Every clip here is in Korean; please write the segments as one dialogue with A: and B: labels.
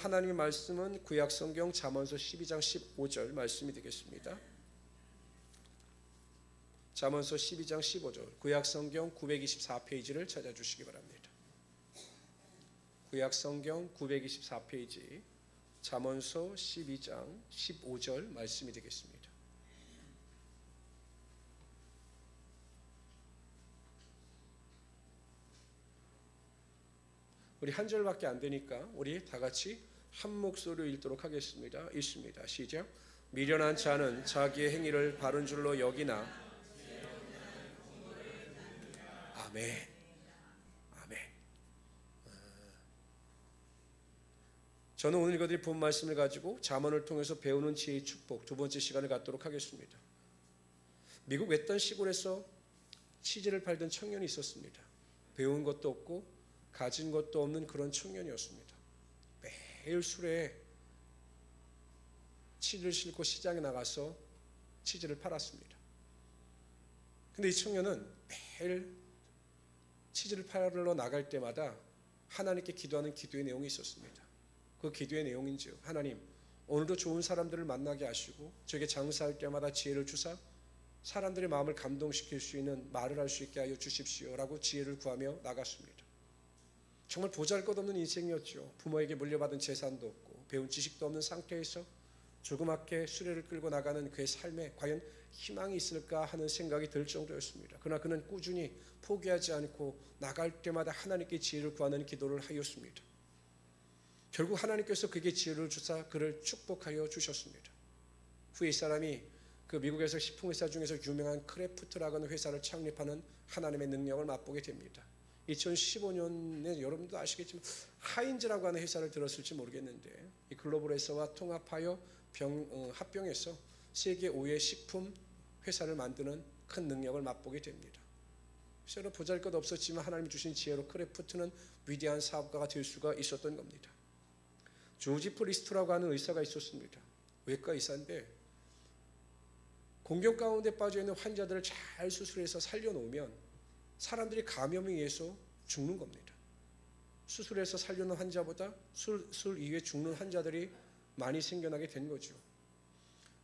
A: 하나님의 말씀은 구약성경 잠언서 12장 15절 말씀이 되겠습니다. 잠언서 12장 15절, 구약성경 924페이지를 찾아주시기 바랍니다. 구약성경 924페이지 잠언서 12장 15절 말씀이 되겠습니다. 우리 한 절밖에 안 되니까 우리 다 같이 한 목소리로 읽도록 하겠습니다. 읽습니다. 시작. 미련한 자는 자기의 행위를 바른 줄로 여기나. 아멘. 아멘. 저는 오늘 읽어드릴 본 말씀을 가지고 잠언을 통해서 배우는 지혜의 축복 두 번째 시간을 갖도록 하겠습니다. 미국 외딴 시골에서 치즈를 팔던 청년이 있었습니다. 배운 것도 없고 가진 것도 없는 그런 청년이었습니다. 매일 술에 치즈를 싣고 시장에 나가서 치즈를 팔았습니다. 근데 이 청년은 매일 치즈를 팔러 나갈 때마다 하나님께 기도하는 기도의 내용이 있었습니다. 그 기도의 내용인지요. 하나님, 오늘도 좋은 사람들을 만나게 하시고 저에게 장사할 때마다 지혜를 주사 사람들의 마음을 감동시킬 수 있는 말을 할 수 있게 하여 주십시오라고 지혜를 구하며 나갔습니다. 정말 보잘것없는 인생이었죠. 부모에게 물려받은 재산도 없고 배운 지식도 없는 상태에서 조그맣게 수레를 끌고 나가는 그의 삶에 과연 희망이 있을까 하는 생각이 들 정도였습니다. 그러나 그는 꾸준히 포기하지 않고 나갈 때마다 하나님께 지혜를 구하는 기도를 하였습니다. 결국 하나님께서 그에게 지혜를 주사 그를 축복하여 주셨습니다. 후에 이 사람이 그 미국에서 식품회사 중에서 유명한 크래프트라고 하는 회사를 창립하는 하나님의 능력을 맛보게 됩니다. 2015년에 여러분도 아시겠지만 하인즈라고 하는 회사를 들었을지 모르겠는데 이 글로벌 회사와 통합하여 합병해서 세계 5의 식품 회사를 만드는 큰 능력을 맛보게 됩니다. 실제로 보잘것 없었지만 하나님이 주신 지혜로 크래프트는 위대한 사업가가 될 수가 있었던 겁니다. 조지 프리스트라고 하는 의사가 있었습니다. 외과 의사인데 공격 가운데 빠져있는 환자들을 잘 수술해서 살려놓으면 사람들이 감염에 의해서 죽는 겁니다. 수술해서 살려놓은 환자보다 수술 이후에 죽는 환자들이 많이 생겨나게 된 거죠.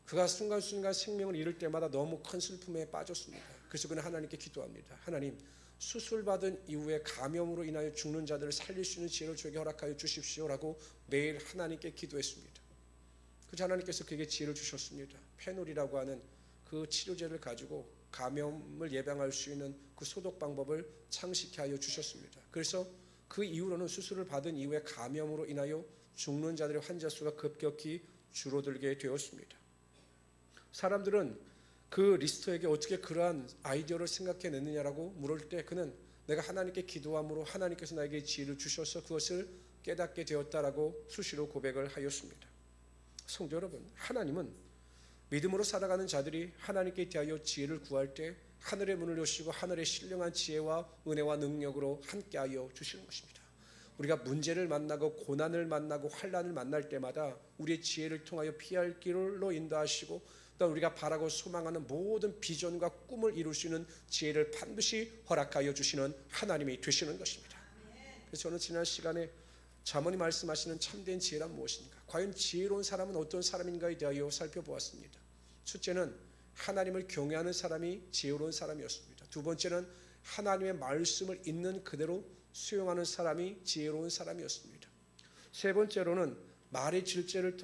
A: 그가 순간순간 생명을 잃을 때마다 너무 큰 슬픔에 빠졌습니다. 그래서 그는 하나님께 기도합니다. 하나님, 수술받은 이후에 감염으로 인하여 죽는 자들을 살릴 수 있는 지혜를 저에게 허락하여 주십시오라고 매일 하나님께 기도했습니다. 그래서 하나님께서 그에게 지혜를 주셨습니다. 페놀이라고 하는 그 치료제를 가지고 감염을 예방할 수 있는 그 소독 방법을 창시케 하여 주셨습니다. 그래서 그 이후로는 수술을 받은 이후에 감염으로 인하여 죽는 자들의 환자 수가 급격히 줄어들게 되었습니다. 사람들은 그 리스터에게 어떻게 그러한 아이디어를 생각해냈느냐라고 물을 때 그는 내가 하나님께 기도함으로 하나님께서 나에게 지혜를 주셔서 그것을 깨닫게 되었다라고 수시로 고백을 하였습니다. 성도 여러분, 하나님은 믿음으로 살아가는 자들이 하나님께 대하여 지혜를 구할 때 하늘의 문을 여시고 하늘의 신령한 지혜와 은혜와 능력으로 함께하여 주시는 것입니다. 우리가 문제를 만나고 고난을 만나고 환난을 만날 때마다 우리의 지혜를 통하여 피할 길로 인도하시고 또 우리가 바라고 소망하는 모든 비전과 꿈을 이룰 수 있는 지혜를 반드시 허락하여 주시는 하나님이 되시는 것입니다. 그래서 저는 지난 시간에 잠언이 말씀하시는 참된 지혜란 무엇인가? 과연 지혜로운 사람은 어떤 사람인가에 대하여 살펴보았습니다. 첫째는 하나님을 경외하는 사람이 지혜로운 사람이었습니다. 두 번째는 하나님의 말씀을 있는 그대로 수용하는 사람이 지혜로운 사람이었습니다. 세 번째로는 말의 절제를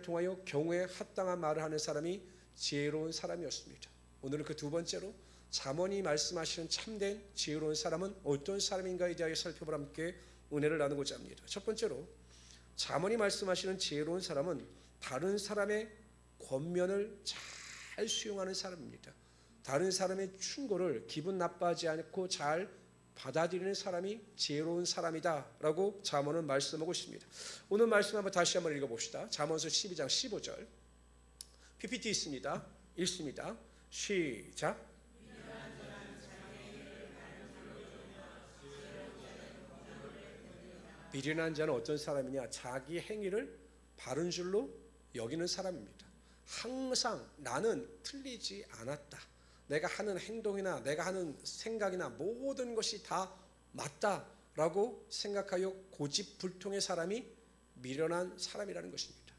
A: 통하여 경외에 합당한 말을 하는 사람이 지혜로운 사람이었습니다. 오늘은 그 두 번째로 잠언이 말씀하시는 참된 지혜로운 사람은 어떤 사람인가에 대하여 살펴보라 함께 은혜를 나누고자 합니다. 첫 번째로 잠언이 말씀하시는 지혜로운 사람은 다른 사람의 권면을 잘 수용하는 사람입니다. 다른 사람의 충고를 기분 나빠하지 않고 잘 받아들이는 사람이 지혜로운 사람이다 라고 잠언은 말씀하고 있습니다. 오늘 말씀 다시 한번 읽어봅시다. 잠언서 12장 15절 PPT 있습니다. 읽습니다. 시작. 미련한 자는 어떤 사람이냐? 자기 행위를 바른 줄로 여기는 사람입니다. 항상 나는 틀리지 않았다. 내가 하는 행동이나 내가 하는 생각이나 모든 것이 다 맞다라고 생각하여 고집불통의 사람이 미련한 사람이라는 것입니다.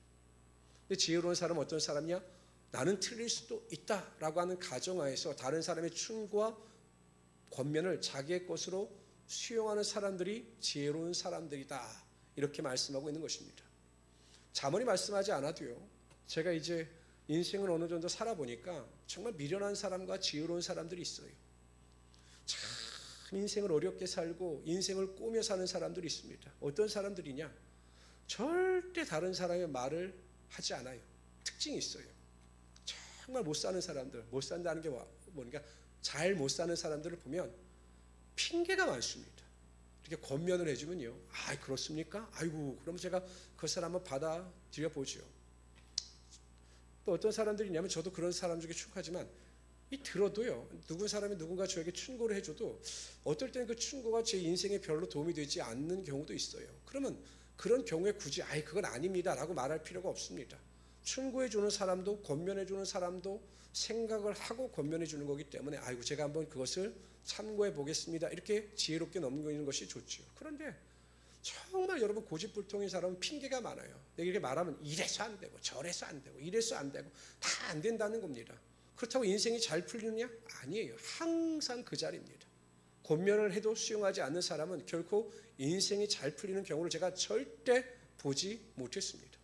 A: 근데 지혜로운 사람은 어떤 사람이냐? 나는 틀릴 수도 있다라고 하는 가정하에서 다른 사람의 충고와 권면을 자기의 것으로 수용하는 사람들이 지혜로운 사람들이다. 이렇게 말씀하고 있는 것입니다. 자문이 말씀하지 않아도요. 제가 이제 인생을 어느 정도 살아보니까 정말 미련한 사람과 지혜로운 사람들이 있어요. 참 인생을 어렵게 살고 인생을 꾸며 사는 사람들이 있습니다. 어떤 사람들이냐? 절대 다른 사람의 말을 하지 않아요. 특징이 있어요. 정말 못 사는 사람들, 못 산다는 게 뭔가 잘 못 사는 사람들을 보면 핑계가 많습니다. 이렇게 권면을 해주면요, 아 그렇습니까? 아이고 그럼 제가 그 사람 한번 받아들여 보죠. 또 어떤 사람들이냐면 저도 그런 사람 중에 축하지만 이 들어도요, 누군 사람이 누군가 저에게 충고를 해줘도 어떨 때는 그 충고가 제 인생에 별로 도움이 되지 않는 경우도 있어요. 그러면 그런 경우에 굳이 아이 그건 아닙니다라고 말할 필요가 없습니다. 충고해 주는 사람도 권면해 주는 사람도 생각을 하고 권면해 주는 거기 때문에 아이고 제가 한번 그것을 참고해 보겠습니다. 이렇게 지혜롭게 넘기는 것이 좋죠. 그런데 정말 여러분 고집불통인 사람은 핑계가 많아요. 내가 이렇게 말하면 이래서 안 되고 저래서 안 되고 이래서 안 되고 다 안 된다는 겁니다. 그렇다고 인생이 잘 풀리느냐? 아니에요. 항상 그 자리입니다. 권면을 해도 수용하지 않는 사람은 결코 인생이 잘 풀리는 경우를 제가 절대 보지 못했습니다.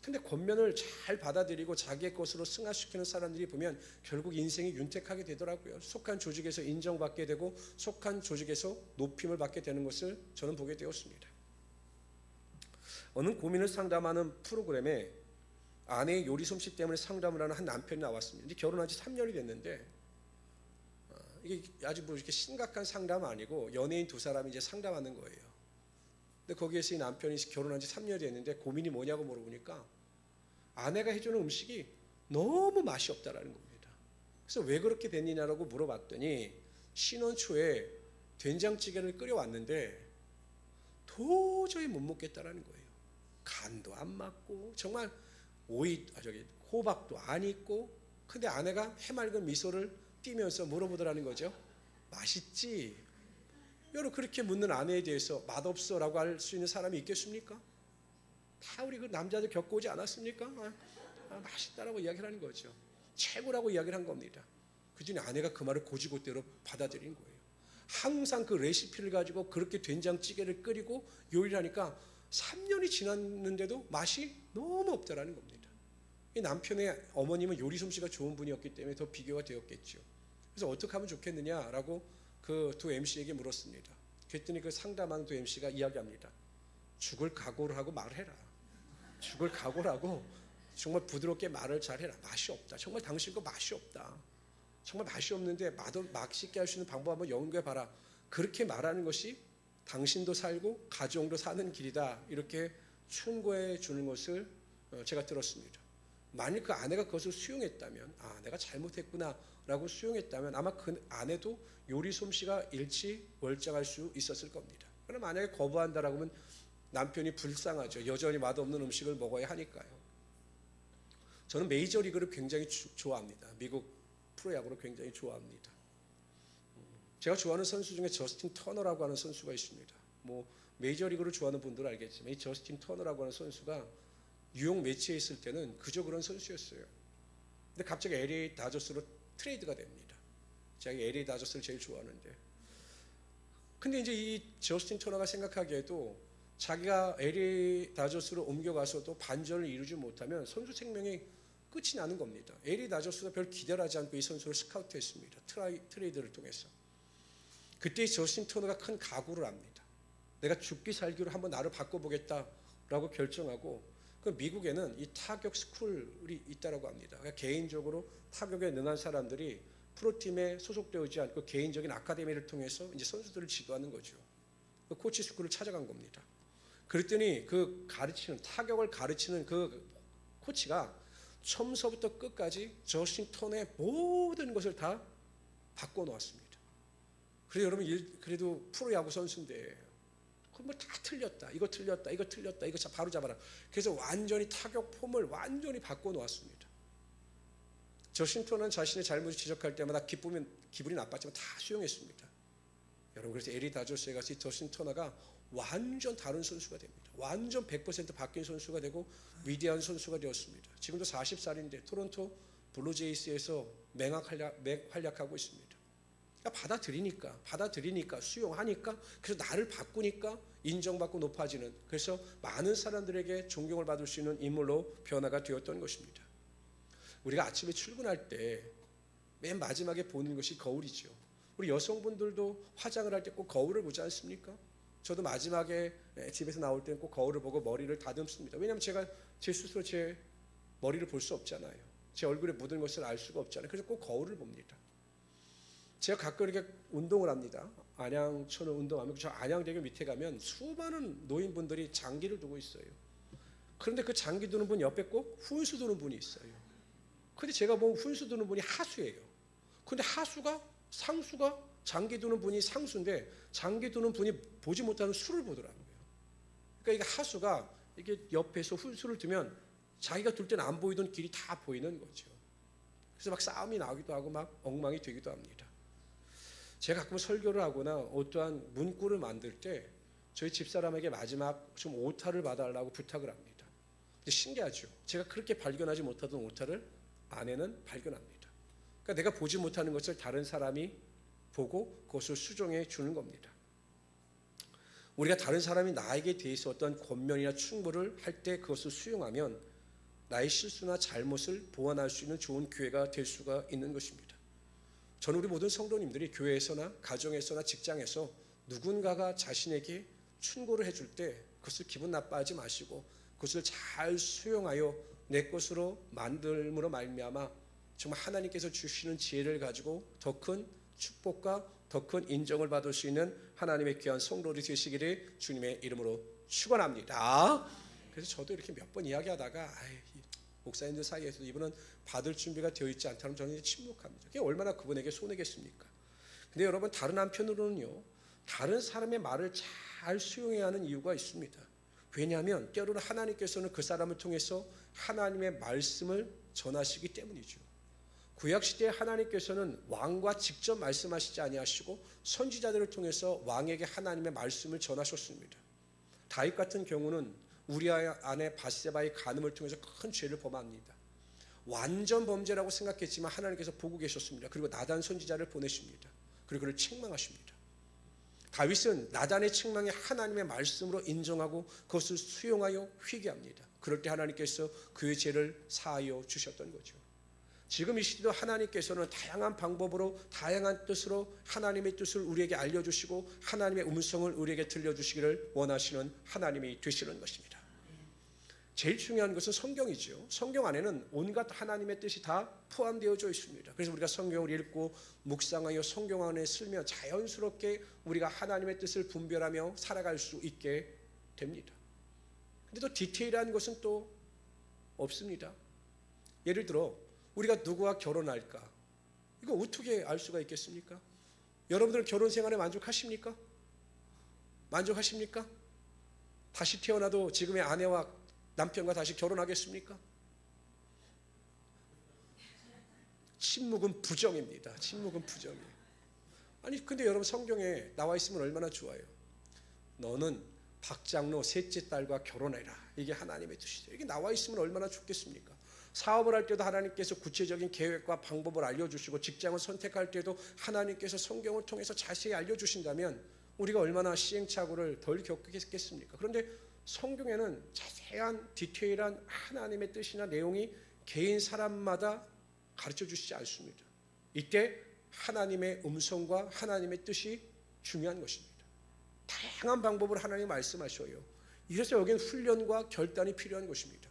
A: 근데 권면을 잘 받아들이고 자기의 것으로 승화시키는 사람들이 보면 결국 인생이 윤택하게 되더라고요. 속한 조직에서 인정받게 되고 속한 조직에서 높임을 받게 되는 것을 저는 보게 되었습니다. 어느 고민을 상담하는 프로그램에 아내의 요리 솜씨 때문에 상담을 하는 한 남편이 나왔습니다. 이제 결혼한 지 3년이 됐는데 이게 아주 뭐 이렇게 심각한 상담은 아니고 연예인 두 사람이 이제 상담하는 거예요. 근데 거기에서 이 남편이 결혼한 지 3년이 됐는데 고민이 뭐냐고 물어보니까 아내가 해주는 음식이 너무 맛이 없다라는 겁니다. 그래서 왜 그렇게 됐느냐라고 물어봤더니 신혼 초에 된장찌개를 끓여왔는데 도저히 못 먹겠다라는 거예요. 간도 안 맞고 정말 호박도 안 있고, 근데 아내가 해맑은 미소를 띠면서 물어보더라는 거죠. 맛있지? 여러분 그렇게 묻는 아내에 대해서 맛없어 라고 할 수 있는 사람이 있겠습니까? 다 우리 그 남자들 겪어오지 않았습니까? 맛있다라고 이야기를 하는 거죠. 최고라고 이야기를 한 겁니다. 그중에 아내가 그 말을 고지고대로 받아들인 거예요. 항상 그 레시피를 가지고 그렇게 된장찌개를 끓이고 요리를 하니까 3년이 지났는데도 맛이 너무 없다라는 겁니다. 이 남편의 어머님은 요리 솜씨가 좋은 분이었기 때문에 더 비교가 되었겠죠. 그래서 어떻게 하면 좋겠느냐라고 그 두 MC에게 물었습니다. 그랬더니 그 상담하는 두 MC가 이야기합니다. 죽을 각오를 하고 말해라. 죽을 각오를 하고 정말 부드럽게 말을 잘해라. 맛이 없다. 정말 당신 거 맛이 없다. 정말 맛이 없는데 맛있게 할 수 있는 방법 한번 연구해봐라. 그렇게 말하는 것이 당신도 살고 가정도 사는 길이다. 이렇게 충고해 주는 것을 제가 들었습니다. 만일 그 아내가 그것을 수용했다면 내가 잘못했구나 라고 수용했다면 아마 그 아내도 요리 솜씨가 일취월장할 수 있었을 겁니다. 그럼 만약에 거부한다라고 하면 남편이 불쌍하죠. 여전히 맛없는 음식을 먹어야 하니까요. 저는 메이저리그를 굉장히 좋아합니다. 미국 프로야구를 굉장히 좋아합니다. 제가 좋아하는 선수 중에 저스틴 터너라고 하는 선수가 있습니다. 뭐 메이저리그를 좋아하는 분들은 알겠지만 이 저스틴 터너라고 하는 선수가 뉴욕 매치에 있을 때는 그저 그런 선수였어요. 근데 갑자기 LA 다저스로 트레이드가 됩니다. 제가 LA 다저스를 제일 좋아하는데, 근데 이제 이 저스틴 터너가 생각하기에도 자기가 LA 다저스로 옮겨가서도 반전을 이루지 못하면 선수 생명이 끝이 나는 겁니다. LA 다저스가 별 기대를 하지 않고 이 선수를 스카우트했습니다. 트레이드를 통해서. 그때 이 저스틴 터너가 큰 각오를 합니다. 내가 죽기 살기로 한번 나를 바꿔보겠다라고 결정하고, 그 미국에는 이 타격 스쿨이 있다라고 합니다. 그러니까 개인적으로 타격에 능한 사람들이 프로팀에 소속되지 않고 개인적인 아카데미를 통해서 이제 선수들을 지도하는 거죠. 그 코치 스쿨을 찾아간 겁니다. 그랬더니 그 타격을 가르치는 그 코치가 처음서부터 끝까지 저스틴 터너의 모든 것을 다 바꿔놓았습니다. 그래서 여러분 그래도 프로야구 선수인데 뭐 다 틀렸다, 이거 틀렸다, 이거 틀렸다, 이거 바로 잡아라. 그래서 완전히 타격 폼을 완전히 바꿔놓았습니다. 저스틴 터너는 자신의 잘못을 지적할 때마다 기분이 나빴지만 다 수용했습니다. 여러분 그래서 LA 다저스에 가서 저스틴 터너가 완전 다른 선수가 됩니다. 완전 100% 바뀐 선수가 되고 위대한 선수가 되었습니다. 지금도 40살인데 토론토 블루제이스에서 맹활약하고 있습니다. 그러니까 받아들이니까 수용하니까, 그래서 나를 바꾸니까 인정받고 높아지는, 그래서 많은 사람들에게 존경을 받을 수 있는 인물로 변화가 되었던 것입니다. 우리가 아침에 출근할 때 맨 마지막에 보는 것이 거울이죠. 우리 여성분들도 화장을 할 때 꼭 거울을 보지 않습니까? 저도 마지막에 집에서 나올 때는 꼭 거울을 보고 머리를 다듬습니다. 왜냐하면 제가 제 스스로 제 머리를 볼 수 없잖아요. 제 얼굴에 묻은 것을 알 수가 없잖아요. 그래서 꼭 거울을 봅니다. 제가 가끔 이렇게 운동을 합니다. 안양천을 운동하면, 저 안양대교 밑에 가면 수많은 노인분들이 장기를 두고 있어요. 그런데 그 장기 두는 분 옆에 꼭 훈수 두는 분이 있어요. 근데 제가 보면 훈수 두는 분이 하수예요. 근데 하수가, 상수가, 장기 두는 분이 상수인데 장기 두는 분이 보지 못하는 수를 보더라고요. 그러니까 이게 하수가 이게 옆에서 훈수를 두면 자기가 둘 때는 안 보이던 길이 다 보이는 거죠. 그래서 막 싸움이 나기도 하고 막 엉망이 되기도 합니다. 제가 가끔 설교를 하거나 어떠한 문구를 만들 때 저희 집사람에게 마지막 좀 오타를 봐달라고 부탁을 합니다. 근데 신기하죠. 제가 그렇게 발견하지 못하던 오타를 아내는 발견합니다. 그러니까 내가 보지 못하는 것을 다른 사람이 보고 그것을 수정해 주는 겁니다. 우리가 다른 사람이 나에게 대해서 어떤 권면이나 충고를 할 때 그것을 수용하면 나의 실수나 잘못을 보완할 수 있는 좋은 기회가 될 수가 있는 것입니다. 저는 우리 모든 성도님들이 교회에서나 가정에서나 직장에서 누군가가 자신에게 충고를 해줄 때 그것을 기분 나빠하지 마시고 그것을 잘 수용하여 내 것으로 만들므로 말미암아 정말 하나님께서 주시는 지혜를 가지고 더 큰 축복과 더 큰 인정을 받을 수 있는 하나님의 귀한 성도들이 되시기를 주님의 이름으로 축원합니다. 그래서 저도 이렇게 몇 번 이야기하다가 목사님들 사이에서 이분은 받을 준비가 되어 있지 않다면 저는 이제 침묵합니다. 그게 얼마나 그분에게 손해겠습니까? 근데 여러분, 다른 한편으로는요, 다른 사람의 말을 잘 수용해야 하는 이유가 있습니다. 왜냐하면 때로는 하나님께서는 그 사람을 통해서 하나님의 말씀을 전하시기 때문이죠. 구약시대에 하나님께서는 왕과 직접 말씀하시지 아니하시고 선지자들을 통해서 왕에게 하나님의 말씀을 전하셨습니다. 다윗 같은 경우는 우리아 아내 바세바의 간음을 통해서 큰 죄를 범합니다. 완전 범죄라고 생각했지만 하나님께서 보고 계셨습니다. 그리고 나단 선지자를 보내십니다. 그리고 그를 책망하십니다. 다윗은 나단의 책망이 하나님의 말씀으로 인정하고 그것을 수용하여 회개합니다. 그럴 때 하나님께서 그의 죄를 사하여 주셨던 거죠. 지금 이 시대도 하나님께서는 다양한 방법으로 다양한 뜻으로 하나님의 뜻을 우리에게 알려주시고 하나님의 음성을 우리에게 들려주시기를 원하시는 하나님이 되시는 것입니다. 제일 중요한 것은 성경이죠. 성경 안에는 온갖 하나님의 뜻이 다 포함되어져 있습니다. 그래서 우리가 성경을 읽고 묵상하여 성경 안에 쓰면 자연스럽게 우리가 하나님의 뜻을 분별하며 살아갈 수 있게 됩니다. 근데 또 디테일한 것은 또 없습니다. 예를 들어 우리가 누구와 결혼할까? 이거 어떻게 알 수가 있겠습니까? 여러분들 결혼 생활에 만족하십니까? 만족하십니까? 다시 태어나도 지금의 아내와 남편과 다시 결혼하겠습니까? 침묵은 부정입니다. 침묵은 부정이에요. 아니 근데 여러분, 성경에 나와 있으면 얼마나 좋아요. 너는 박장로 셋째 딸과 결혼해라. 이게 하나님의 뜻이죠. 이게 나와 있으면 얼마나 좋겠습니까? 사업을 할 때도 하나님께서 구체적인 계획과 방법을 알려주시고 직장을 선택할 때도 하나님께서 성경을 통해서 자세히 알려주신다면 우리가 얼마나 시행착오를 덜 겪겠습니까? 그런데 성경에는 자세한 디테일한 하나님의 뜻이나 내용이 개인 사람마다 가르쳐 주시지 않습니다. 이때 하나님의 음성과 하나님의 뜻이 중요한 것입니다. 다양한 방법으로 하나님이 말씀하셔요. 이래서 여기는 훈련과 결단이 필요한 것입니다.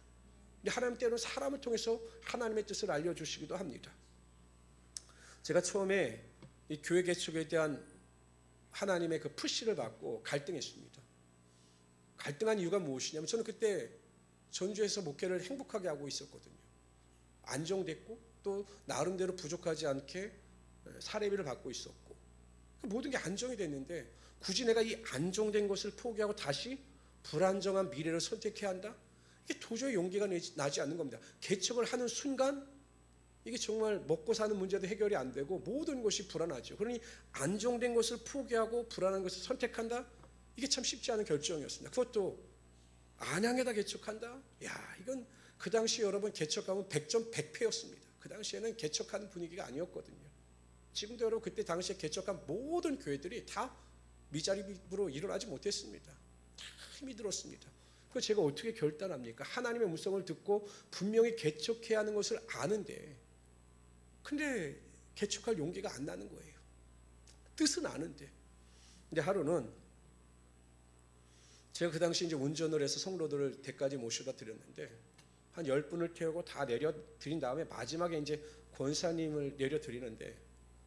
A: 근데 하나님 때로는 사람을 통해서 하나님의 뜻을 알려주시기도 합니다. 제가 처음에 이 교회 개척에 대한 하나님의 그 푸시를 받고 갈등했습니다. 갈등한 이유가 무엇이냐면 저는 그때 전주에서 목회를 행복하게 하고 있었거든요. 안정됐고 또 나름대로 부족하지 않게 사례비를 받고 있었고 모든 게 안정이 됐는데 굳이 내가 이 안정된 것을 포기하고 다시 불안정한 미래를 선택해야 한다? 이게 도저히 용기가 나지 않는 겁니다. 개척을 하는 순간 이게 정말 먹고 사는 문제도 해결이 안 되고 모든 것이 불안하죠. 그러니 안정된 것을 포기하고 불안한 것을 선택한다? 이게 참 쉽지 않은 결정이었습니다. 그것도 안양에다 개척한다? 야, 이건 그 당시 여러분 개척하면 100점 100패였습니다. 그 당시에는 개척하는 분위기가 아니었거든요. 지금도 여러분 그때 당시에 개척한 모든 교회들이 다 미자립으로 일어나지 못했습니다. 다 힘이 들었습니다. 그 제가 어떻게 결단합니까? 하나님의 음성을 듣고 분명히 개척해야 하는 것을 아는데, 근데 개척할 용기가 안 나는 거예요. 뜻은 아는데. 근데 하루는 제가 그 당시 이제 운전을 해서 성도들을 댁까지 모셔다 드렸는데, 한 10분을 태우고 다 내려 드린 다음에 마지막에 이제 권사님을 내려 드리는데,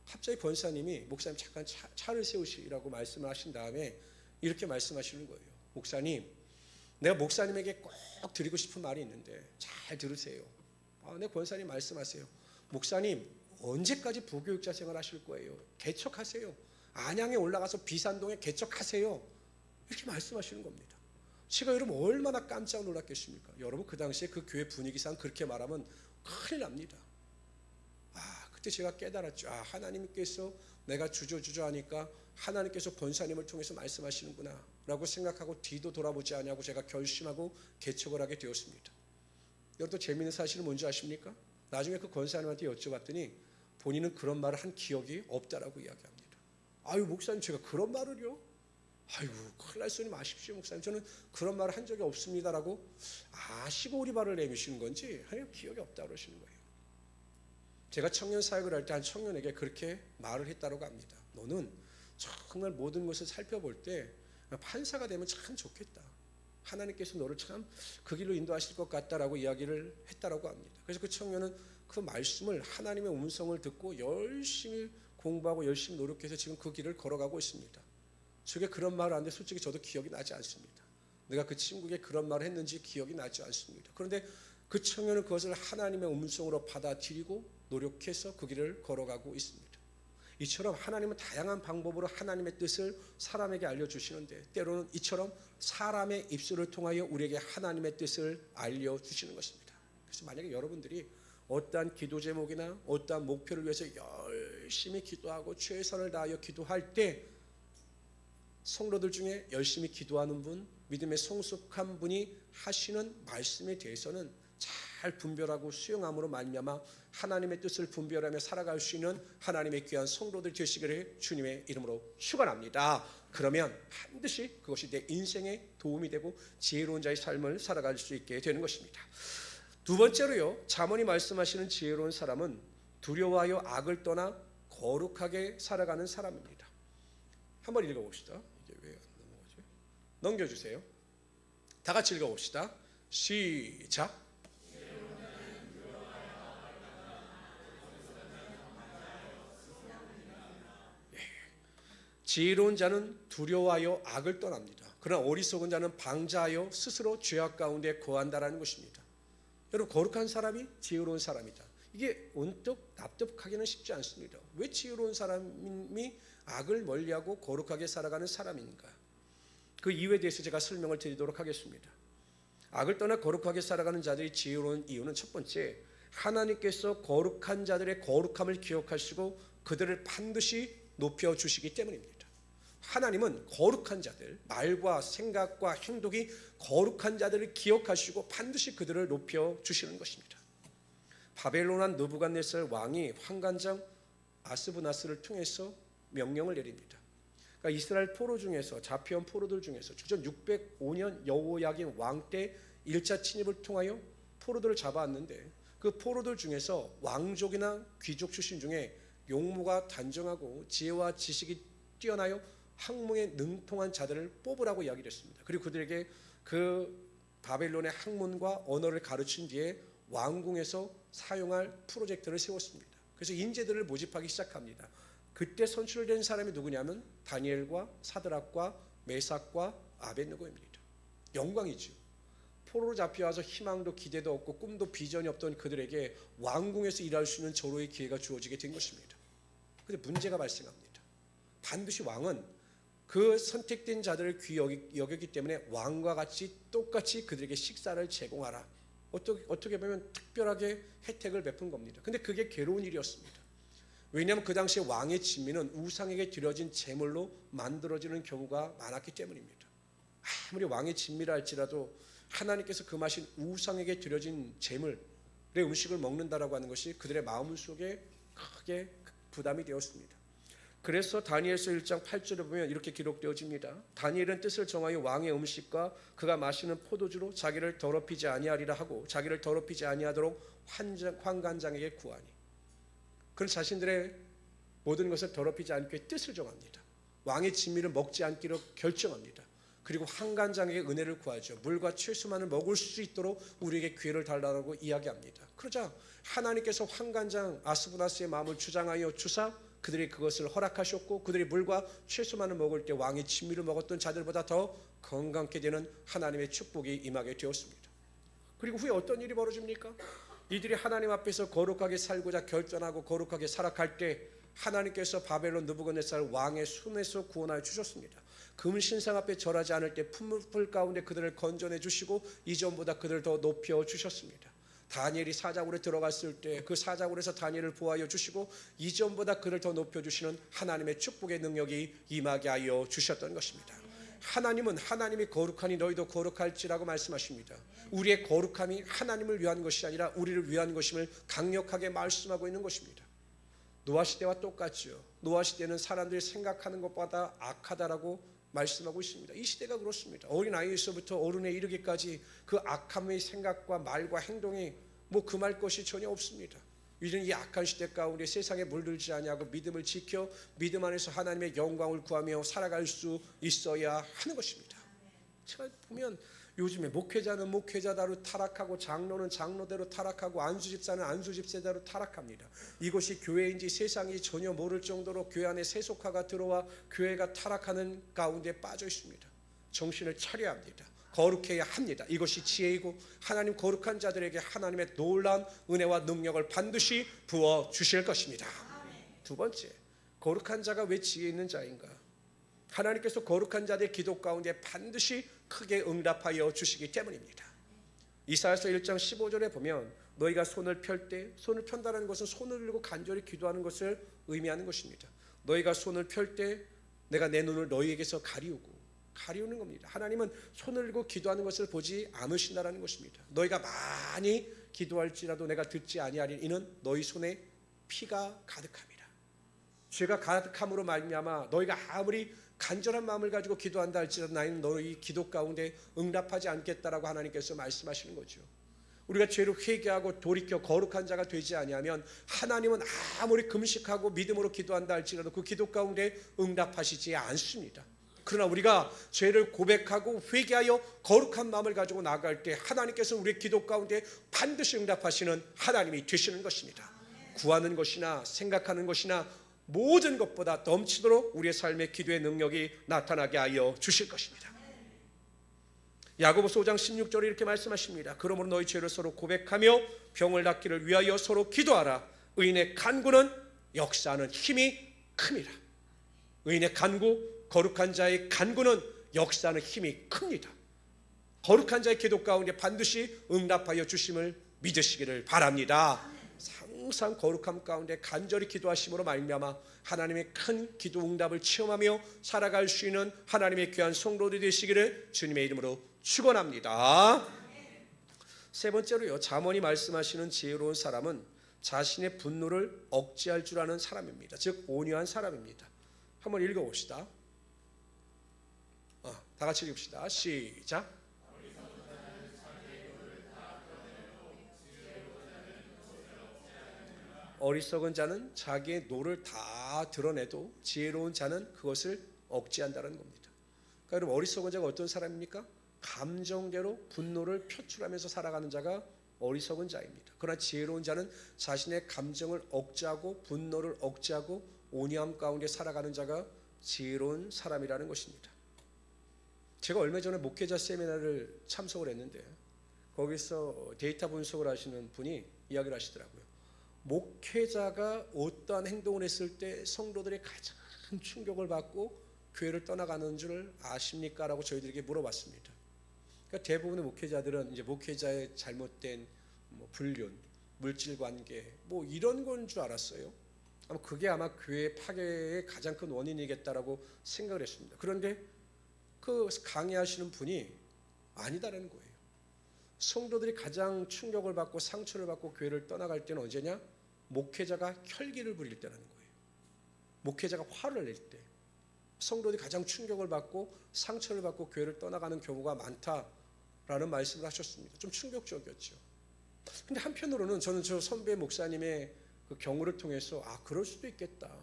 A: 갑자기 권사님이 목사님 잠깐 차를 세우시라고 말씀을 하신 다음에 이렇게 말씀하시는 거예요. 목사님, 내가 목사님에게 꼭 드리고 싶은 말이 있는데 잘 들으세요. 네, 권사님 말씀하세요. 목사님, 언제까지 부교육자 생활 하실 거예요? 개척하세요. 안양에 올라가서 비산동에 개척하세요. 이렇게 말씀하시는 겁니다. 제가 여러분 얼마나 깜짝 놀랐겠습니까? 여러분 그 당시에 그 교회 분위기상 그렇게 말하면 큰일 납니다. 그때 제가 깨달았죠. 하나님께서 내가 주저주저 하니까 하나님께서 권사님을 통해서 말씀하시는구나 라고 생각하고 뒤도 돌아보지 않냐고 제가 결심하고 개척을 하게 되었습니다. 여러분 또 재미있는 사실은 뭔지 아십니까? 나중에 그 권사님한테 여쭤봤더니 본인은 그런 말을 한 기억이 없다라고 이야기합니다. 아유, 목사님, 제가 그런 말을요? 아이고, 큰일 날 소리 마십시오, 목사님. 저는 그런 말을 한 적이 없습니다라고 시고리발을 내미시는 건지 하여간 기억이 없다 그러시는 거예요. 제가 청년 사역을 할 때 한 청년에게 그렇게 말을 했다고 합니다. 너는 정말 모든 것을 살펴볼 때 판사가 되면 참 좋겠다. 하나님께서 너를 참 그 길로 인도하실 것 같다라고 이야기를 했다고 합니다. 그래서 그 청년은 그 말씀을, 하나님의 음성을 듣고 열심히 공부하고 열심히 노력해서 지금 그 길을 걸어가고 있습니다. 저게 그런 말을 하는데 솔직히 저도 기억이 나지 않습니다. 내가 그 친구에게 그런 말을 했는지 기억이 나지 않습니다. 그런데 그 청년은 그것을 하나님의 음성으로 받아들이고 노력해서 그 길을 걸어가고 있습니다. 이처럼 하나님은 다양한 방법으로 하나님의 뜻을 사람에게 알려주시는데, 때로는 이처럼 사람의 입술을 통하여 우리에게 하나님의 뜻을 알려주시는 것입니다. 그래서 만약에 여러분들이 어떠한 기도 제목이나 어떠한 목표를 위해서 열심히 기도하고 최선을 다하여 기도할 때, 성도들 중에 열심히 기도하는 분, 믿음에 성숙한 분이 하시는 말씀에 대해서는 잘 분별하고 수용함으로 말미암아 하나님의 뜻을 분별하며 살아갈 수 있는 하나님의 귀한 성도들 되시기를 주님의 이름으로 축원합니다. 그러면 반드시 그것이 내 인생에 도움이 되고 지혜로운 자의 삶을 살아갈 수 있게 되는 것입니다. 두 번째로요, 잠언이 말씀하시는 지혜로운 사람은 두려워하여 악을 떠나 거룩하게 살아가는 사람입니다. 한번 읽어봅시다. 이게 왜 안 넘어가지? 넘겨주세요. 다 같이 읽어봅시다. 시작. 지혜로운 자는 두려워하여 악을 떠납니다. 그러나 어리석은 자는 방자하여 스스로 죄악 가운데 거한다라는 것입니다. 여러분, 거룩한 사람이 지혜로운 사람이다. 이게 언뜻 납득하기는 쉽지 않습니다. 왜 지혜로운 사람이 악을 멀리하고 거룩하게 살아가는 사람인가? 그 이유에 대해서 제가 설명을 드리도록 하겠습니다. 악을 떠나 거룩하게 살아가는 자들이 지혜로운 이유는 첫 번째, 하나님께서 거룩한 자들의 거룩함을 기억하시고 그들을 반드시 높여주시기 때문입니다. 하나님은 거룩한 자들, 말과 생각과 행동이 거룩한 자들을 기억하시고 반드시 그들을 높여주시는 것입니다. 바벨론한 느부갓네살 왕이 환관장 아스브나스를 통해서 명령을 내립니다. 그러니까 이스라엘 포로 중에서, 잡혀온 포로들 중에서 주전 605년 여호야긴 왕 때 1차 침입을 통하여 포로들을 잡아왔는데, 그 포로들 중에서 왕족이나 귀족 출신 중에 용모가 단정하고 지혜와 지식이 뛰어나여 학문에 능통한 자들을 뽑으라고 이야기를 했습니다. 그리고 그들에게 그 바벨론의 학문과 언어를 가르친 뒤에 왕궁에서 사용할 프로젝트를 세웠습니다. 그래서 인재들을 모집하기 시작합니다. 그때 선출된 사람이 누구냐면 다니엘과 사드락과 메삭과 아벳느고입니다. 영광이죠. 포로로 잡혀와서 희망도 기대도 없고 꿈도 비전이 없던 그들에게 왕궁에서 일할 수 있는 절호의 기회가 주어지게 된 것입니다. 그런데 문제가 발생합니다. 반드시 왕은 그 선택된 자들을 귀히 여기기 때문에 왕과 같이 똑같이 그들에게 식사를 제공하라. 어떻게 보면 특별하게 혜택을 베푼 겁니다. 근데 그게 괴로운 일이었습니다. 왜냐하면 그 당시에 왕의 진미는 우상에게 드려진 제물로 만들어지는 경우가 많았기 때문입니다. 아무리 왕의 진미라 할지라도 하나님께서 금하신 우상에게 드려진 제물의 음식을 먹는다라고 하는 것이 그들의 마음 속에 크게 부담이 되었습니다. 그래서 다니엘서 1장 8절에 보면 이렇게 기록되어집니다. 다니엘은 뜻을 정하여 왕의 음식과 그가 마시는 포도주로 자기를 더럽히지 아니하리라 하고 자기를 더럽히지 아니하도록 환관장에게 구하니. 그런 자신들의 모든 것을 더럽히지 않게 뜻을 정합니다. 왕의 진미를 먹지 않기로 결정합니다. 그리고 환관장에게 은혜를 구하죠. 물과 최소만을 먹을 수 있도록 우리에게 기회를 달라고 이야기합니다. 그러자 하나님께서 환관장 아스부나스의 마음을 주장하여 주사 그들이 그것을 허락하셨고 그들이 물과 채소만을 먹을 때 왕의 진미를 먹었던 자들보다 더 건강케 되는 하나님의 축복이 임하게 되었습니다. 그리고 후에 어떤 일이 벌어집니까? 이들이 하나님 앞에서 거룩하게 살고자 결단하고 거룩하게 살아갈 때 하나님께서 바벨론 느부갓네살 왕의 손에서 구원하여 주셨습니다. 금신상 앞에 절하지 않을 때 풀 가운데 그들을 건져내 주시고 이전보다 그들을 더 높여 주셨습니다. 다니엘이 사자굴에 들어갔을 때 그 사자굴에서 다니엘을 보호하여 주시고 이전보다 그를 더 높여주시는 하나님의 축복의 능력이 임하게 하여 주셨던 것입니다. 하나님은 하나님이 거룩하니 너희도 거룩할지라고 말씀하십니다. 우리의 거룩함이 하나님을 위한 것이 아니라 우리를 위한 것임을 강력하게 말씀하고 있는 것입니다. 노아 시대와 똑같죠. 노아 시대는 사람들이 생각하는 것보다 악하다라고 말씀하고 있습니다. 이 시대가 그렇습니다. 어린아이에서부터 어른에 이르기까지 그 악함의 생각과 말과 행동이 금할 것이 전혀 없습니다. 우리는 이 악한 시대 가운데 세상에 물들지 아니하고 믿음을 지켜 믿음 안에서 하나님의 영광을 구하며 살아갈 수 있어야 하는 것입니다. 제가 보면 요즘에 목회자는 목회자대로 타락하고 장로는 장로대로 타락하고 안수집사는 안수집사대로 타락합니다. 이것이 교회인지 세상이 전혀 모를 정도로 교회 안에 세속화가 들어와 교회가 타락하는 가운데 빠져 있습니다. 정신을 차려야 합니다. 거룩해야 합니다. 이것이 지혜이고 하나님 거룩한 자들에게 하나님의 놀라운 은혜와 능력을 반드시 부어주실 것입니다. 두 번째, 거룩한 자가 왜 지혜 있는 자인가? 하나님께서 거룩한 자들의 기도 가운데 반드시 크게 응답하여 주시기 때문입니다. 이사야서 1장 15절에 보면 너희가 손을 펼 때, 손을 편다는 것은 손을 들고 간절히 기도하는 것을 의미하는 것입니다. 너희가 손을 펼 때 내가 내 눈을 너희에게서 가리우는 겁니다. 하나님은 손을 들고 기도하는 것을 보지 않으신다라는 것입니다. 너희가 많이 기도할지라도 내가 듣지 아니하리니 이는 너희 손에 피가 가득함이라. 죄가 가득함으로 말미암아 너희가 아무리 간절한 마음을 가지고 기도한다 할지라도 나는 너희 기도 가운데 응답하지 않겠다라고 하나님께서 말씀하시는 거죠. 우리가 죄를 회개하고 돌이켜 거룩한 자가 되지 아니하면 하나님은 아무리 금식하고 믿음으로 기도한다 할지라도 그 기도 가운데 응답하시지 않습니다. 그러나 우리가 죄를 고백하고 회개하여 거룩한 마음을 가지고 나아갈 때 하나님께서 우리의 기도 가운데 반드시 응답하시는 하나님이 되시는 것입니다. 구하는 것이나 생각하는 것이나 모든 것보다 넘치도록 우리의 삶의 기도의 능력이 나타나게 하여 주실 것입니다. 야고보서 5장 16절에 이렇게 말씀하십니다. 그러므로 너희 죄를 서로 고백하며 병을 낫기를 위하여 서로 기도하라. 의인의 간구는 역사하는 힘이 큽니다. 의인의 간구, 거룩한 자의 간구는 역사하는 힘이 큽니다. 거룩한 자의 기도 가운데 반드시 응답하여 주심을 믿으시기를 바랍니다. 항상 거룩함 가운데 간절히 기도하심으로 말미암아 하나님의 큰 기도 응답을 체험하며 살아갈 수 있는 하나님의 귀한 성도들이 되시기를 주님의 이름으로 축원합니다. 세 번째로요, 잠언이 말씀하시는 지혜로운 사람은 자신의 분노를 억제할 줄 아는 사람입니다. 즉 온유한 사람입니다. 한번 읽어봅시다. 다 같이 읽읍시다. 시작. 어리석은 자는 자기의 노를 다 드러내도 지혜로운 자는 그것을 억제한다는 겁니다. 그러니까 여러분, 어리석은 자가 어떤 사람입니까? 감정대로 분노를 표출하면서 살아가는 자가 어리석은 자입니다. 그러나 지혜로운 자는 자신의 감정을 억제하고 분노를 억제하고 온유함 가운데 살아가는 자가 지혜로운 사람이라는 것입니다. 제가 얼마 전에 목회자 세미나를 참석을 했는데 거기서 데이터 분석을 하시는 분이 이야기를 하시더라고요. 목회자가 어떠한 행동을 했을 때 성도들이 가장 충격을 받고 교회를 떠나가는 줄 아십니까? 라고 저희들에게 물어봤습니다. 그러니까 대부분의 목회자들은 이제 목회자의 잘못된 불륜, 물질 관계 이런 건 줄 알았어요. 그게 아마 교회 파괴의 가장 큰 원인이겠다라고 생각을 했습니다. 그런데 그 강의하시는 분이 아니다라는 거예요. 성도들이 가장 충격을 받고 상처를 받고 교회를 떠나갈 때는 언제냐? 목회자가 혈기를 부릴 때라는 거예요. 목회자가 화를 낼 때 성도들이 가장 충격을 받고 상처를 받고 교회를 떠나가는 경우가 많다라는 말씀을 하셨습니다. 좀 충격적이었죠. 근데 한편으로는 저는 저 선배 목사님의 그 경우를 통해서 그럴 수도 있겠다.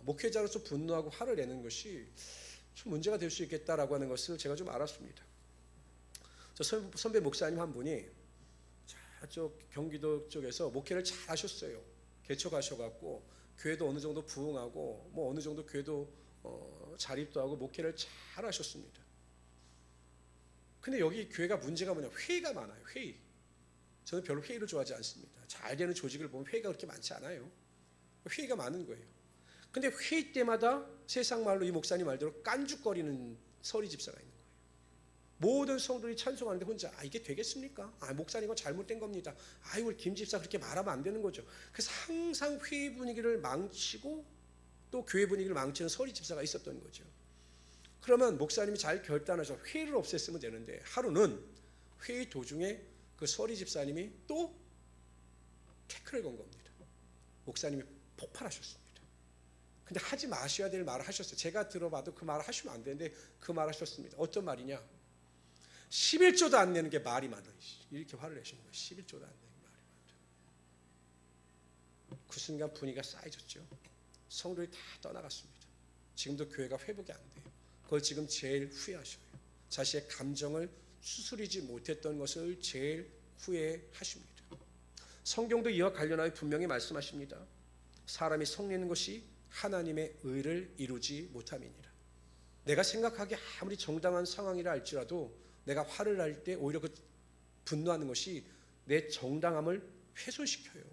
A: 목회자로서 분노하고 화를 내는 것이 좀 문제가 될 수 있겠다라고 하는 것을 제가 좀 알았습니다. 저 선배 목사님 한 분이 저쪽 경기도 쪽에서 목회를 잘 하셨어요. 개척하셔갖고 교회도 어느 정도 부흥하고 뭐 어느 정도 교회도 자립도 하고 목회를 잘 하셨습니다. 근데 여기 교회가 문제가 뭐냐? 회의가 많아요. 회의. 저는 별로 회의를 좋아하지 않습니다. 잘 되는 조직을 보면 회의가 그렇게 많지 않아요. 회의가 많은 거예요. 근데 회의 때마다 세상 말로 이 목사님 말대로 깐죽거리는 서리 집사가 있는 거예요. 모든 성도들이 찬송하는데 혼자 이게 되겠습니까? 목사님 이거 잘못된 겁니다. 우리 김 집사 그렇게 말하면 안 되는 거죠. 그래서 항상 회의 분위기를 망치고 또 교회 분위기를 망치는 서리 집사가 있었던 거죠. 그러면 목사님이 잘 결단해서 회의를 없앴으면 되는데 하루는 회의 도중에 그 서리 집사님이 또 태클을 건 겁니다. 목사님이 폭발하셨습니다. 근데 하지 마셔야 될 말을 하셨어요. 제가 들어봐도 그 말을 하시면 안 되는데 그 말을 하셨습니다. 어떤 말이냐? 11조도 안 내는 게 말이 많아. 이렇게 화를 내시는 거예요. 11조도 안 내는 게 말이 많다. 그 순간 분위기가 쌓여졌죠. 성도들이 다 떠나갔습니다. 지금도 교회가 회복이 안 돼요. 그걸 지금 제일 후회하셔요. 자신의 감정을 추스리지 못했던 것을 제일 후회하십니다. 성경도 이와 관련하여 분명히 말씀하십니다. 사람이 성내는 것이 하나님의 의를 이루지 못함이니라. 내가 생각하기에 아무리 정당한 상황이라 할지라도 내가 화를 날 때 오히려 그 분노하는 것이 내 정당함을 훼손시켜요.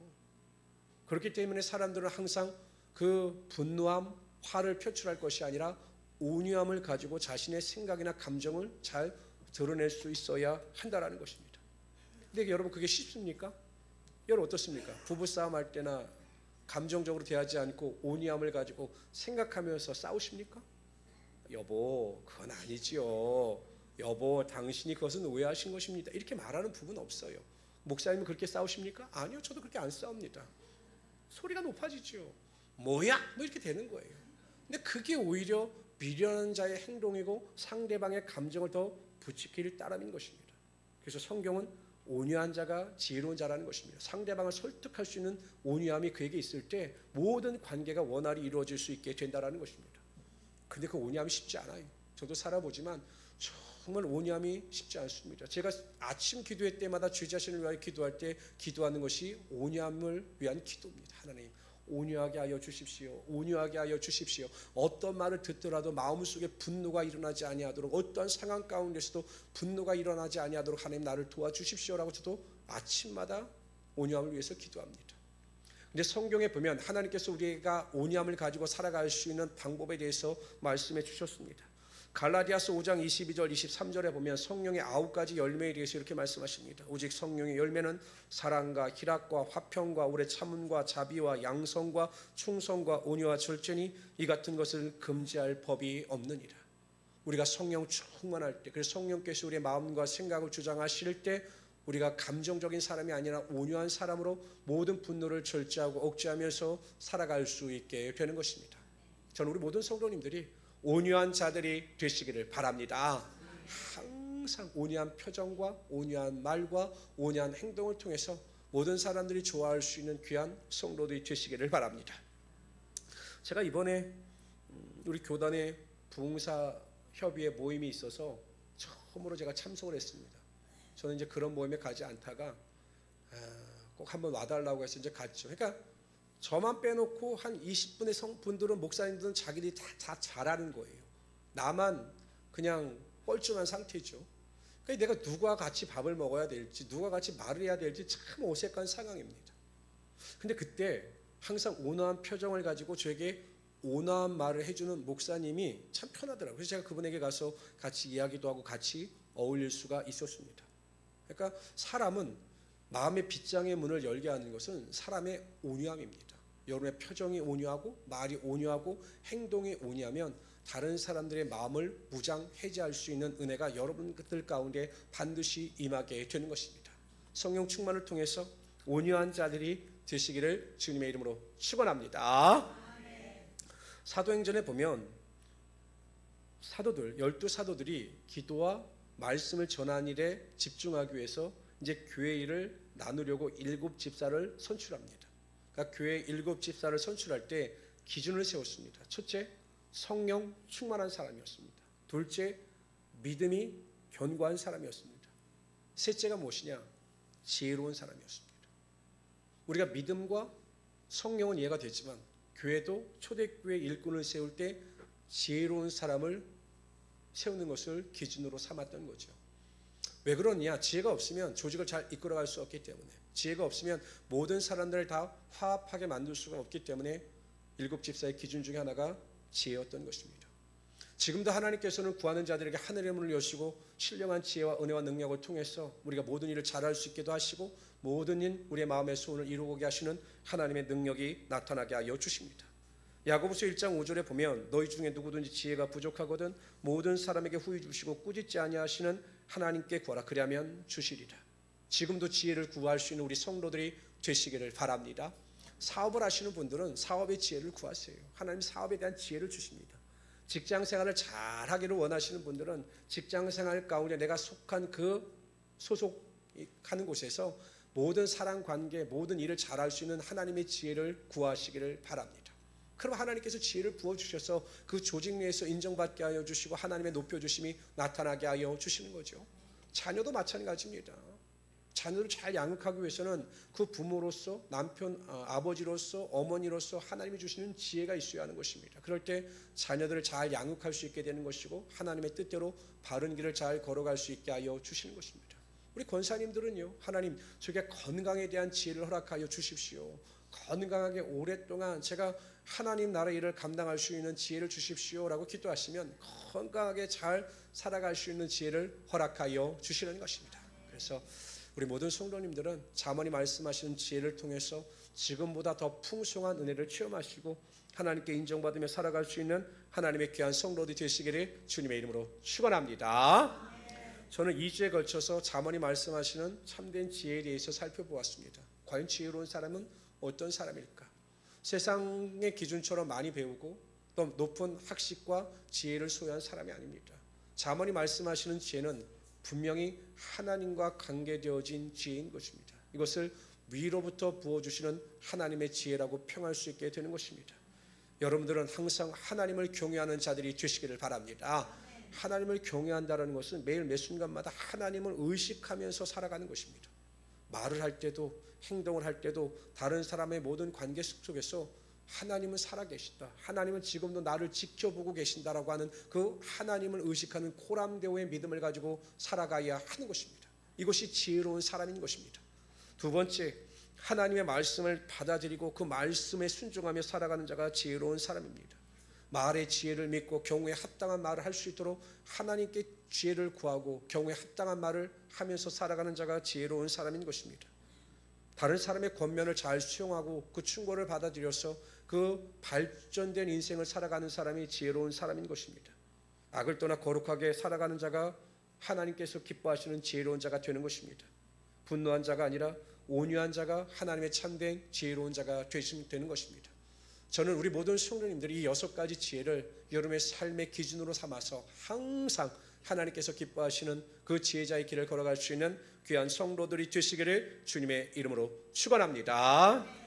A: 그렇기 때문에 사람들은 항상 그 분노함, 화를 표출할 것이 아니라 온유함을 가지고 자신의 생각이나 감정을 잘 드러낼 수 있어야 한다라는 것입니다. 근데 여러분 그게 쉽습니까? 여러분 어떻습니까? 부부싸움 할 때나 감정적으로 대하지 않고 온유함을 가지고 생각하면서 싸우십니까? 여보 그건 아니지요. 여보 당신이 그것은 오해하신 것입니다. 이렇게 말하는 부분은 없어요. 목사님은 그렇게 싸우십니까? 아니요. 저도 그렇게 안 싸웁니다. 소리가 높아지죠. 뭐야? 뭐 이렇게 되는 거예요. 근데 그게 오히려 미련한 자의 행동이고 상대방의 감정을 더 부추길 따름인 것입니다. 그래서 성경은 온유한 자가 지혜로운 자라는 것입니다. 상대방을 설득할 수 있는 온유함이 그에게 있을 때 모든 관계가 원활히 이루어질 수 있게 된다는 것입니다. 근데 그 온유함이 쉽지 않아요. 저도 살아보지만 정말 온유함이 쉽지 않습니다. 제가 아침 기도회 때마다 제 자신을 위하여 기도할 때 기도하는 것이 온유함을 위한 기도입니다. 하나님 온유하게 하여 주십시오. 온유하게 하여 주십시오. 어떤 말을 듣더라도 마음속에 분노가 일어나지 아니하도록 어떠한 상황 가운데서도 분노가 일어나지 아니하도록 하나님 나를 도와주십시오라고 저도 아침마다 온유함을 위해서 기도합니다. 근데 성경에 보면 하나님께서 우리가 온유함을 가지고 살아갈 수 있는 방법에 대해서 말씀해 주셨습니다. 갈라디아서 5장 22절 23절에 보면 성령의 9가지 열매에 대해서 이렇게 말씀하십니다. 오직 성령의 열매는 사랑과 희락과 화평과 오래 참음과 자비와 양성과 충성과 온유와 절제니 이 같은 것을 금지할 법이 없느니라. 우리가 성령 충만할 때, 그래서 성령께서 우리의 마음과 생각을 주장하실 때 우리가 감정적인 사람이 아니라 온유한 사람으로 모든 분노를 절제하고 억제하면서 살아갈 수 있게 되는 것입니다. 저는 우리 모든 성도님들이 온유한 자들이 되시기를 바랍니다. 항상 온유한 표정과 온유한 말과 온유한 행동을 통해서 모든 사람들이 좋아할 수 있는 귀한 성도들이 되시기를 바랍니다. 제가 이번에 우리 교단의 부흥사협의회 모임이 있어서 처음으로 제가 참석을 했습니다. 저는 이제 그런 모임에 가지 않다가 꼭 한번 와달라고 해서 이제 갔죠. 그러니까 저만 빼놓고 한 20분의 성분들은 목사님들은 자기들이 다 잘하는 거예요. 나만 그냥 뻘쭘한 상태죠. 그러니까 내가 누가 같이 밥을 먹어야 될지 누가 같이 말을 해야 될지 참 어색한 상황입니다. 근데 그때 항상 온화한 표정을 가지고 저에게 온화한 말을 해주는 목사님이 참 편하더라고요. 그래서 제가 그분에게 가서 같이 이야기도 하고 같이 어울릴 수가 있었습니다. 그러니까 사람은 마음의 빗장의 문을 열게 하는 것은 사람의 온유함입니다. 여러분의 표정이 온유하고 말이 온유하고 행동이 온유하면 다른 사람들의 마음을 무장해제할 수 있는 은혜가 여러분들 가운데 반드시 임하게 되는 것입니다. 성령 충만을 통해서 온유한 자들이 되시기를 주님의 이름으로 축원합니다. 사도행전에 보면 사도들 12사도들이 기도와 말씀을 전하는 일에 집중하기 위해서 이제 교회 일을 나누려고 7집사를 선출합니다. 그러니까 교회 7집사를 선출할 때 기준을 세웠습니다. 첫째, 성령 충만한 사람이었습니다. 둘째, 믿음이 견고한 사람이었습니다. 셋째가 무엇이냐? 지혜로운 사람이었습니다. 우리가 믿음과 성령은 이해가 되지만 교회도 초대교회 일꾼을 세울 때 지혜로운 사람을 세우는 것을 기준으로 삼았던 거죠. 왜 그러냐? 지혜가 없으면 조직을 잘 이끌어갈 수 없기 때문에, 지혜가 없으면 모든 사람들을 다 화합하게 만들 수가 없기 때문에 7집사의 기준 중에 하나가 지혜였던 것입니다. 지금도 하나님께서는 구하는 자들에게 하늘의 문을 여시고 신령한 지혜와 은혜와 능력을 통해서 우리가 모든 일을 잘할 수 있게도 하시고 모든 일 우리의 마음의 소원을 이루게 하시는 하나님의 능력이 나타나게 하여 주십니다. 야고보서 1장 5절에 보면 너희 중에 누구든지 지혜가 부족하거든 모든 사람에게 후히 주시고 꾸짖지 아니하시는 하나님께 구하라 그리하면 주시리라. 지금도 지혜를 구할 수 있는 우리 성도들이 되시기를 바랍니다. 사업을 하시는 분들은 사업의 지혜를 구하세요. 하나님 사업에 대한 지혜를 주십니다. 직장 생활을 잘하기를 원하시는 분들은 직장 생활 가운데 내가 속한 그 소속하는 곳에서 모든 사랑 관계, 모든 일을 잘할 수 있는 하나님의 지혜를 구하시기를 바랍니다. 그럼 하나님께서 지혜를 부어주셔서 그 조직 내에서 인정받게 하여 주시고 하나님의 높여주심이 나타나게 하여 주시는 거죠. 자녀도 마찬가지입니다. 자녀를 잘 양육하기 위해서는 그 부모로서, 남편, 아버지로서, 어머니로서 하나님이 주시는 지혜가 있어야 하는 것입니다. 그럴 때 자녀들을 잘 양육할 수 있게 되는 것이고 하나님의 뜻대로 바른 길을 잘 걸어갈 수 있게 하여 주시는 것입니다. 우리 권사님들은요, 하나님 저에게 건강에 대한 지혜를 허락하여 주십시오. 건강하게 오랫동안 제가 하나님 나라 일을 감당할 수 있는 지혜를 주십시오 라고 기도하시면 건강하게 잘 살아갈 수 있는 지혜를 허락하여 주시는 것입니다. 그래서 우리 모든 성도님들은 잠언이 말씀하시는 지혜를 통해서 지금보다 더 풍성한 은혜를 체험하시고 하나님께 인정받으며 살아갈 수 있는 하나님의 귀한 성도들이 되시기를 주님의 이름으로 축원합니다. 저는 2주에 걸쳐서 잠언이 말씀하시는 참된 지혜에 대해서 살펴보았습니다. 과연 지혜로운 사람은 어떤 사람일까? 세상의 기준처럼 많이 배우고 또 높은 학식과 지혜를 소유한 사람이 아닙니다. 잠언이 말씀하시는 지혜는 분명히 하나님과 관계되어진 지혜인 것입니다. 이것을 위로부터 부어주시는 하나님의 지혜라고 평할 수 있게 되는 것입니다. 여러분들은 항상 하나님을 경외하는 자들이 되시기를 바랍니다. 하나님을 경외한다는 것은 매일 매 순간마다 하나님을 의식하면서 살아가는 것입니다. 말을 할 때도 행동을 할 때도 다른 사람의 모든 관계 속에서 하나님은 살아계시다, 하나님은 지금도 나를 지켜보고 계신다라고 하는 그 하나님을 의식하는 코람데오의 믿음을 가지고 살아가야 하는 것입니다. 이것이 지혜로운 사람인 것입니다. 두 번째, 하나님의 말씀을 받아들이고 그 말씀에 순종하며 살아가는 자가 지혜로운 사람입니다. 말의 지혜를 믿고 경우에 합당한 말을 할 수 있도록 하나님께 지혜를 구하고 경우에 합당한 말을 하면서 살아가는 자가 지혜로운 사람인 것입니다. 다른 사람의 권면을 잘 수용하고 그 충고를 받아들여서 그 발전된 인생을 살아가는 사람이 지혜로운 사람인 것입니다. 악을 떠나 거룩하게 살아가는 자가 하나님께서 기뻐하시는 지혜로운 자가 되는 것입니다. 분노한 자가 아니라 온유한 자가 하나님의 참된 지혜로운 자가 되는 것입니다. 저는 우리 모든 성도님들이 이 6가지 지혜를 여러분의 삶의 기준으로 삼아서 항상 하나님께서 기뻐하시는 그 지혜자의 길을 걸어갈 수 있는 귀한 성도들이 되시기를 주님의 이름으로 축원합니다.